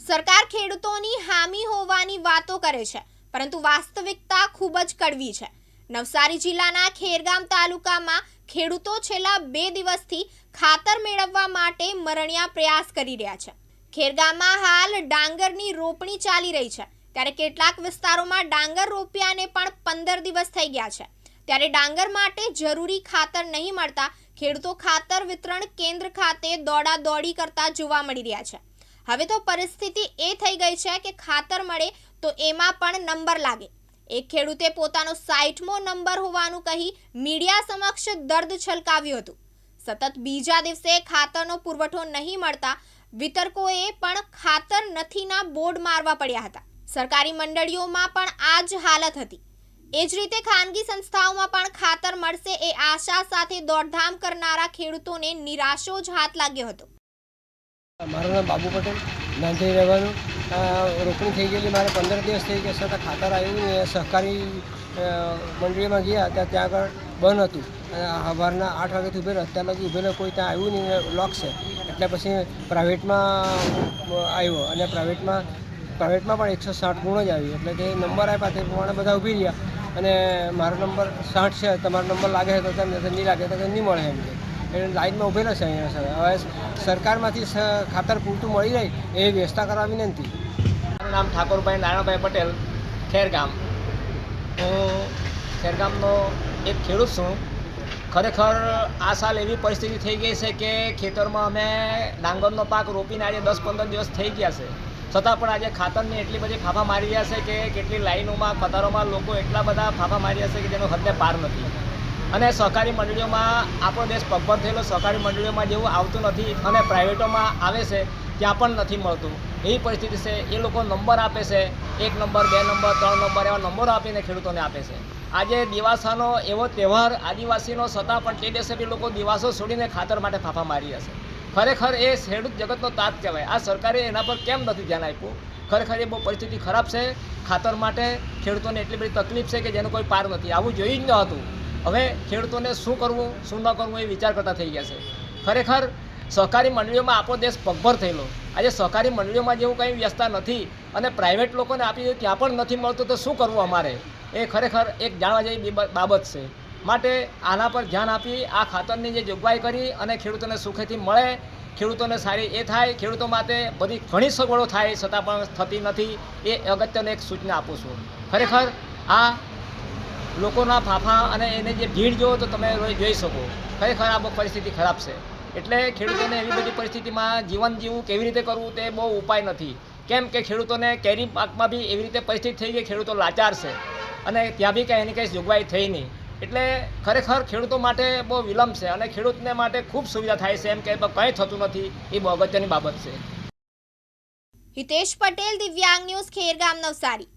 સરકાર ખેડૂતોની હામી હોવાની વાતો કરે છે, પરંતુ વાસ્તવિકતા ખૂબ જ કડવી છે। નવસારી જિલ્લાના ખેરગામ તાલુકામાં ખેડૂતો છેલ્લા 2 દિવસથી ખાતર મેળવવા માટે મરણિયા પ્રયાસ કરી રહ્યા છે। ખેરગામમાં હાલ ડાંગરની રોપણી ચાલી રહી છે, ત્યારે કેટલાક વિસ્તારોમાં ડાંગર રોપ્યાને પણ 15 દિવસ થઈ ગયા છે। ત્યારે ડાંગર માટે જરૂરી ખાતર નહીં મળતા ખેડૂતો ખાતર વિતરણ કેન્દ્ર ખાતે દોડાદોડી કરતા જોવા મળી રહ્યા છે। હવે તો પરિસ્થિતિ એ થઈ ગઈ છે કે ખાતર મળે તો એમાં પણ નંબર લાગે। એક ખેડૂતે પોતાનો 60મો નંબર હોવાનું કહી મીડિયા સમક્ષ દર્દ છલકાવ્યું હતું। સતત બીજા દિવસે ખાતરનો પુરવઠો નહીં મળતા વિતરકોએ પણ ખાતર નથીના બોર્ડ મારવા પડ્યા હતા। સરકારી મંડળીઓમાં પણ આ જ હાલત હતી। એ જ રીતે ખાનગી સંસ્થાઓમાં પણ ખાતર મળશે એ આશા સાથે દોડધામ કરનારા ખેડૂતોને નિરાશો જ હાથ લાગ્યો હતો। મારું નામ બાબુ પટેલ, નાંધઈ રહેવાનું। રોપણી થઈ ગયેલી મારે 15 દિવસ થઈ ગયા છતાં ખાતર આવ્યું ને સહકારી મંડળીમાં ગયા ત્યાં આગળ બંધ હતું અને સવારના 8 વાગ્યાથી ઊભેલો અત્યાર લગી ઊભેલો કોઈ ત્યાં આવ્યું નહીં, લોક છે। એટલે પછી પ્રાઇવેટમાં આવ્યો અને પ્રાઇવેટમાં પણ 160 ગુણ જ આવી, એટલે તે નંબર આપ્યા તે પ્રમાણે બધા ઊભી રહ્યા અને મારો નંબર 60 છે, તમારો નંબર લાગે તો તમને નહીં લાગે તો નહીં મળે એમ કે લાઇનમાં ઊભેલા છે અહીંયા। હવે સરકારમાંથી ખાતર પૂરતું મળી જાય એ વ્યવસ્થા કરવા વિનંતી। મારું નામ ઠાકોરભાઈ નારાયણભાઈ પટેલ, ખેરગામ। હું ખેરગામનો એક ખેડૂત છું। ખરેખર આ સાલ એવી પરિસ્થિતિ થઈ ગઈ છે કે ખેતરમાં અમે ડાંગરનો પાક રોપીને આજે 10-15 દિવસ થઈ ગયા છે, છતાં પણ આજે ખાતરની એટલી બધી ફાફા મારી રહ્યા છે કે કેટલી લાઈનોમાં કતારોમાં લોકો એટલા બધા ફાફા મારી રહ્યા છે કે જેનો હદને પાર નથી। અને સહકારી મંડળીઓમાં આપણો દેશ પગભર થયેલો, સહકારી મંડળીઓમાં જેવું આવતું નથી અને પ્રાઇવેટોમાં આવે છે ત્યાં પણ નથી મળતું। એવી પરિસ્થિતિ છે। એ લોકો નંબર આપે છે, 1 નંબર 2 નંબર 3 નંબર એવા નંબરો આપીને ખેડૂતોને આપે છે। આજે દિવાસાનો એવો તહેવાર આદિવાસીનો, છતાં પણ તે દિવસે બી લોકો દિવાસો છોડીને ખાતર માટે ફાફા મારી રહ્યા છે। ખરેખર એ ખેડૂત જગતનો તાત કહેવાય। આ સરકારે એના પર કેમ નથી ધ્યાન આપ્યું? ખરેખર એ બહુ પરિસ્થિતિ ખરાબ છે। ખાતર માટે ખેડૂતોને એટલી બધી તકલીફ છે કે જેનો કોઈ પાર નથી। આવું જોઈ જ ન હતું। હવે ખેડૂતોને શું કરવું શું ન કરવું એ વિચાર કરતા થઈ ગયા છે। ખરેખર સહકારી મંડળીઓમાં આપણો દેશ પગભર થયેલો, આજે સહકારી મંડળીઓમાં જેવું કંઈ વ્યવસ્થા નથી અને પ્રાઇવેટ લોકોને આપી દે ત્યાં પણ નથી મળતું, તો શું કરવું અમારે? એ ખરેખર એક જાણવા જેવી બાબત છે। માટે આના પર ધ્યાન આપી આ ખાતરની જે જોગવાઈ કરી અને ખેડૂતોને સુખેથી મળે, ખેડૂતોને સારી એ થાય, ખેડૂતો માટે બધી ઘણી સગવડો થાય છતાં પણ થતી નથી, એ અગત્યને એક સૂચના આપું છું। ખરેખર આ લોકોના ફાફા અને એને જે ભીડ જોવો તો તમે જોઈ શકો। ખરેખર આ બહુ પરિસ્થિતિ ખરાબ છે। એટલે ખેડૂતોને એવી બધી પરિસ્થિતિમાં જીવન જીવવું કેવી રીતે કરવું તે બહુ ઉપાય નથી। કેમ કે ખેડૂતોને કેરી પાકમાં બી એવી રીતે પરિસ્થિતિ થઈ ગઈ, ખેડૂતો લાચાર છે અને ત્યાં બી કંઈ એની કંઈ જોગવાઈ થઈ નહીં। એટલે ખરેખર ખેડૂતો માટે બહુ વિલંબ છે અને ખેડૂતને માટે ખૂબ સુવિધા થાય છે, એમ કે કંઈ થતું નથી, એ બહુ અગત્યની બાબત છે। હિતેશ પટેલ, દિવ્યાંગ ન્યૂઝ, ખેરગામ, નવસારી।